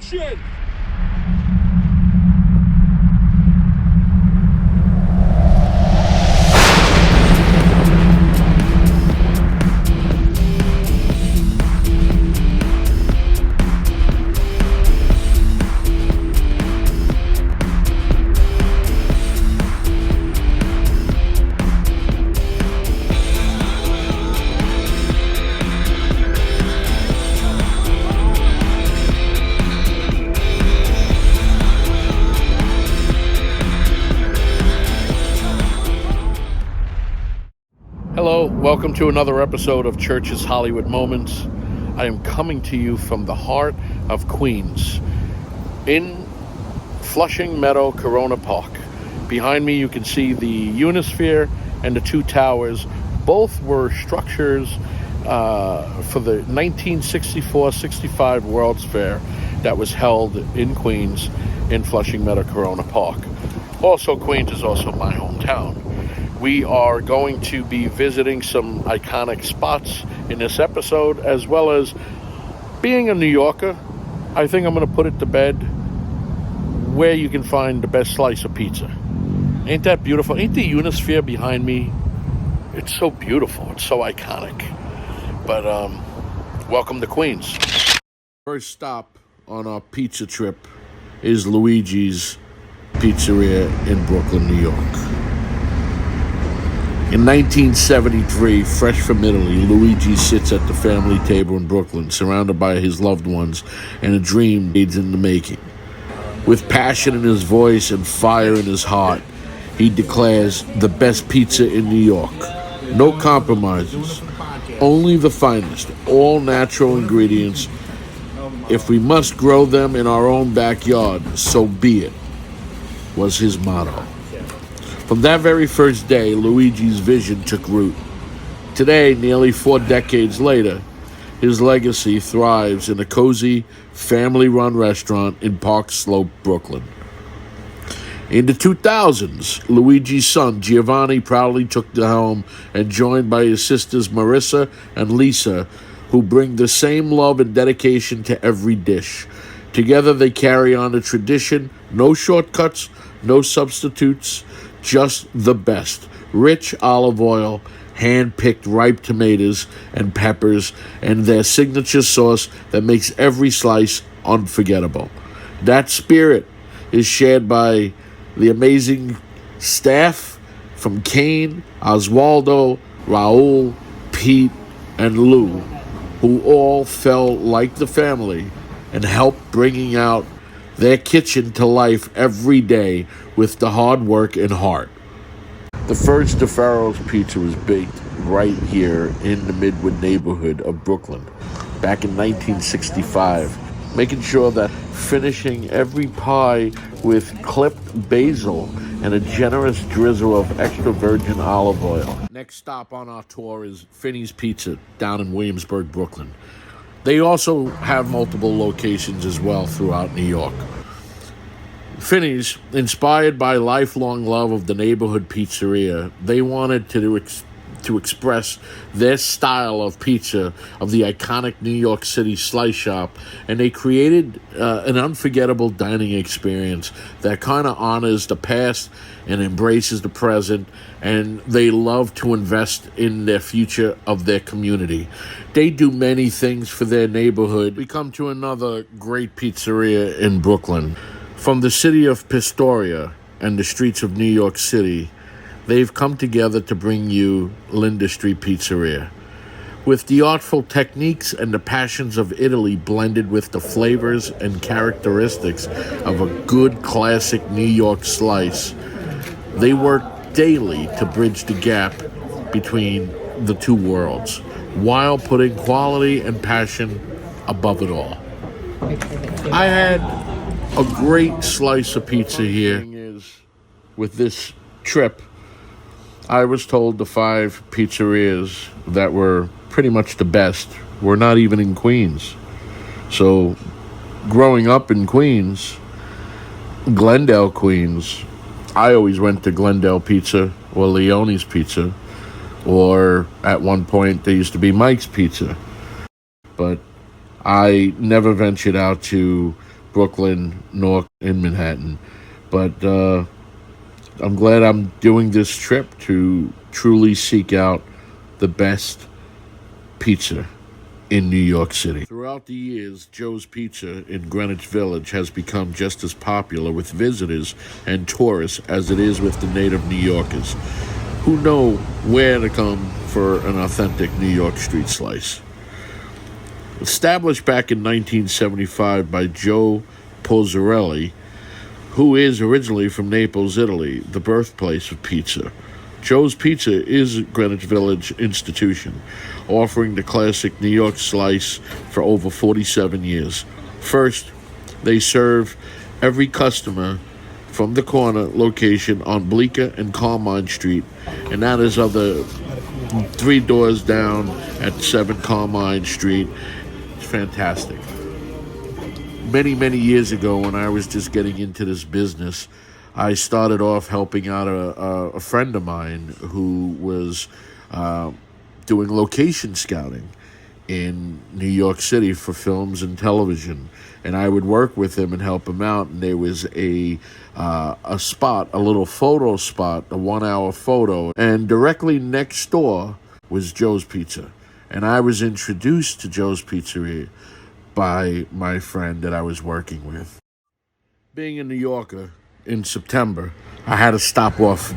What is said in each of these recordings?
Action! Hello, welcome to another episode of Church's Hollywood Moments. I am coming to you from the heart of Queens, in Flushing Meadow Corona Park. Behind me you can see the Unisphere and the two towers. Both were structures for the 1964-65 World's Fair that was held in Queens in Flushing Meadow Corona Park. Also, Queens is also my hometown. We are going to be visiting some iconic spots in this episode, as well as being a New Yorker. I think I'm going to put it to bed where you can find the best slice of pizza. Ain't that beautiful? Ain't the Unisphere behind me? It's so beautiful. It's so iconic. But welcome to Queens. First stop on our pizza trip is Luigi's Pizzeria in Brooklyn, New York. In 1973, fresh from Italy, Luigi sits at the family table in Brooklyn, surrounded by his loved ones, and a dream aids in the making. With passion in his voice and fire in his heart, he declares the best pizza in New York. No compromises, only the finest, all natural ingredients. If we must grow them in our own backyard, so be it, was his motto. From that very first day, Luigi's vision took root. Today, nearly 4 decades later, his legacy thrives in a cozy, family-run restaurant in Park Slope, Brooklyn. In the 2000s, Luigi's son, Giovanni, proudly took the helm and joined by his sisters Marissa and Lisa, who bring the same love and dedication to every dish. Together, they carry on the tradition, no shortcuts, no substitutes, just the best. Rich olive oil, hand-picked ripe tomatoes and peppers, and their signature sauce that makes every slice unforgettable. That spirit is shared by the amazing staff from Kane, Oswaldo, Raul, Pete, and Lou, who all felt like the family and helped bringing out their kitchen to life every day with the hard work and heart. The first DeFaro's pizza was baked right here in the Midwood neighborhood of Brooklyn back in 1965, making sure that finishing every pie with clipped basil and a generous drizzle of extra virgin olive oil. Next stop on our tour is Finney's Pizza down in Williamsburg, Brooklyn. They also have multiple locations as well throughout New York. Finney's, inspired by lifelong love of the neighborhood pizzeria, they wanted to express their style of pizza of the iconic New York City slice shop, and they created an unforgettable dining experience that kind of honors the past and embraces the present, and they love to invest in their future of their community. They do many things for their neighborhood. We come to another great pizzeria in Brooklyn. From the city of Pistoria and the streets of New York City, they've come together to bring you Linda Street Pizzeria. With the artful techniques and the passions of Italy blended with the flavors and characteristics of a good classic New York slice, they work daily to bridge the gap between the two worlds, while putting quality and passion above it all. I had a great slice of pizza here. With this trip, I was told the 5 pizzerias that were pretty much the best were not even in Queens. So, growing up in Queens, Glendale, Queens, I always went to Glendale Pizza or Leone's Pizza, or at one point there used to be Mike's Pizza. But I never ventured out to Brooklyn, Newark, and Manhattan. But I'm glad I'm doing this trip to truly seek out the best pizza in New York City. Throughout the years, Joe's Pizza in Greenwich Village has become just as popular with visitors and tourists as it is with the native New Yorkers who know where to come for an authentic New York street slice. Established back in 1975 by Joe Pizzerias, who is originally from Naples, Italy, the birthplace of pizza. Joe's Pizza is a Greenwich Village institution, offering the classic New York slice for over 47 years. First, they serve every customer from the corner location on Bleecker and Carmine Street, and that is other 3 doors down at 7 Carmine Street. It's fantastic. Many, many years ago, when I was just getting into this business, I started off helping out a friend of mine who was doing location scouting in New York City for films and television, and I would work with him and help him out. And there was a spot, a little photo spot, a 1-hour photo, and directly next door was Joe's Pizza, and I was introduced to Joe's Pizzeria by my friend that I was working with. Being a New Yorker, in September, I had to stop off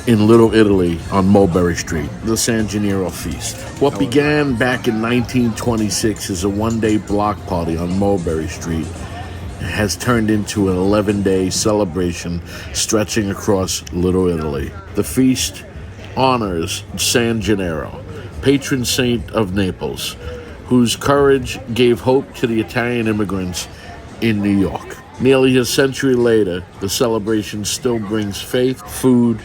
in Little Italy on Mulberry Street, the San Gennaro Feast. What began back in 1926 as a one-day block party on Mulberry Street has turned into an 11-day celebration stretching across Little Italy. The feast honors San Gennaro, patron saint of Naples, whose courage gave hope to the Italian immigrants in New York. Nearly a century later, the celebration still brings faith, food,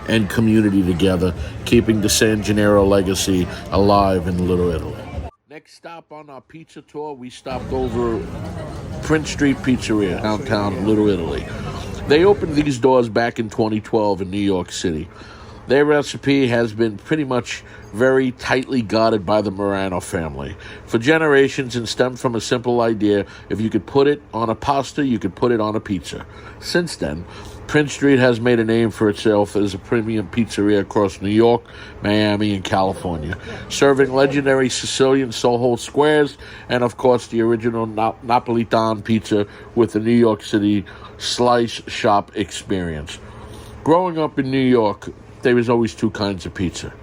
and community together, keeping the San Gennaro legacy alive in Little Italy. Next stop on our pizza tour, we stopped over Prince Street Pizzeria, downtown Little Italy. They opened these doors back in 2012 in New York City. Their recipe has been pretty much very tightly guarded by the Morano family for generations and stemmed from a simple idea: if you could put it on a pasta, you could put it on a pizza. Since then, Prince Street has made a name for itself as a premium pizzeria across New York, Miami, and California, serving legendary Sicilian Soho squares and, of course, the original Napolitan pizza with the New York City slice shop experience. Growing up in New York, there was always 2 kinds of pizza.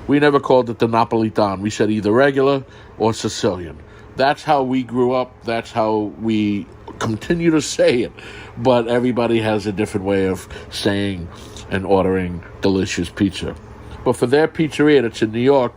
We never called it the Napolitan. We said either regular or Sicilian. That's how we grew up. That's how we continue to say it. But everybody has a different way of saying and ordering delicious pizza. But for their pizzeria that's in New York,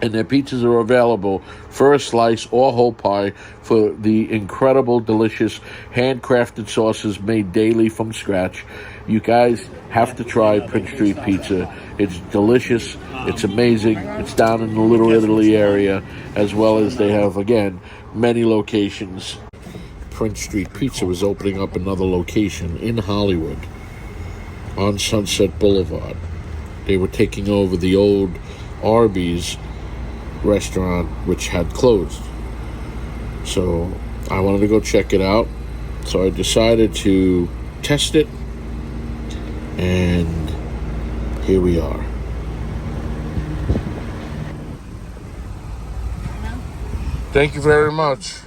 and their pizzas are available for a slice or whole pie for the incredible, delicious, handcrafted sauces made daily from scratch. You guys have to try Prince Street Pizza. It's delicious. It's amazing. It's down in the Little Italy area, as well as they have, again, many locations. Prince Street Pizza was opening up another location in Hollywood on Sunset Boulevard. They were taking over the old Arby's restaurant, which had closed. So I wanted to go check it out. So I decided to test it, and here we are. Thank you very much.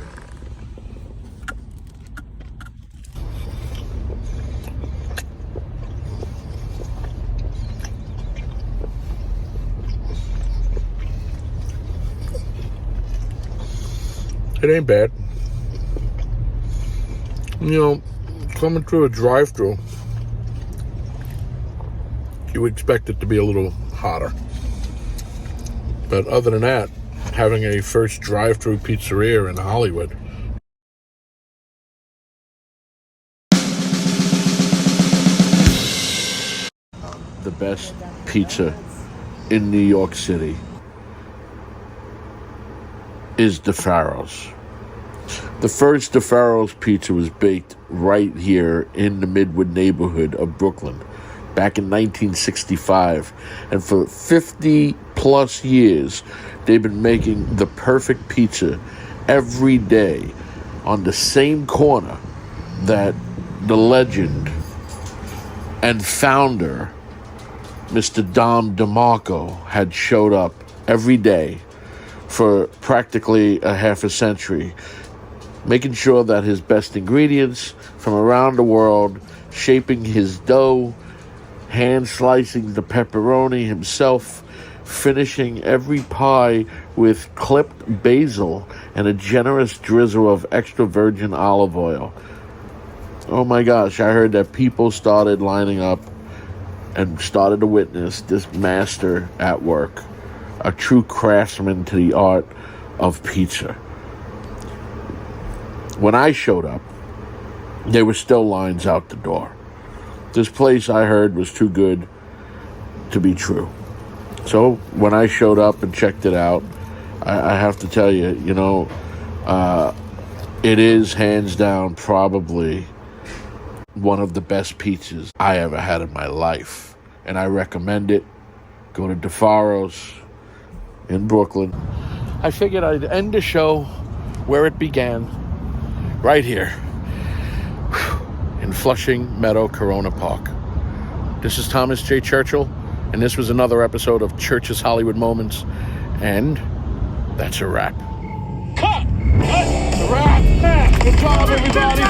It ain't bad. You know, coming through a drive-thru, you would expect it to be a little hotter. But other than that, having a first drive-thru pizzeria in Hollywood, the best pizza in New York City is DeFaro's. The first DeFaro's pizza was baked right here in the Midwood neighborhood of Brooklyn back in 1965. And for 50 plus years, they've been making the perfect pizza every day on the same corner that the legend and founder, Mr. Dom DeMarco, had showed up every day for practically a half a century, making sure that his best ingredients from around the world, shaping his dough, hand slicing the pepperoni himself, finishing every pie with clipped basil and a generous drizzle of extra virgin olive oil. Oh my gosh, I heard that people started lining up and started to witness this master at work, a true craftsman to the art of pizza. When I showed up, there were still lines out the door. This place, I heard, was too good to be true. So when I showed up and checked it out, I have to tell you, it is hands down probably one of the best pizzas I ever had in my life. And I recommend it. Go to DeFaro's in Brooklyn. I figured I'd end the show where it began, right here in Flushing Meadow, Corona Park. This is Thomas J. Churchill, and this was another episode of Church's Hollywood Moments, and that's a wrap. Cut! A wrap! Good job, everybody!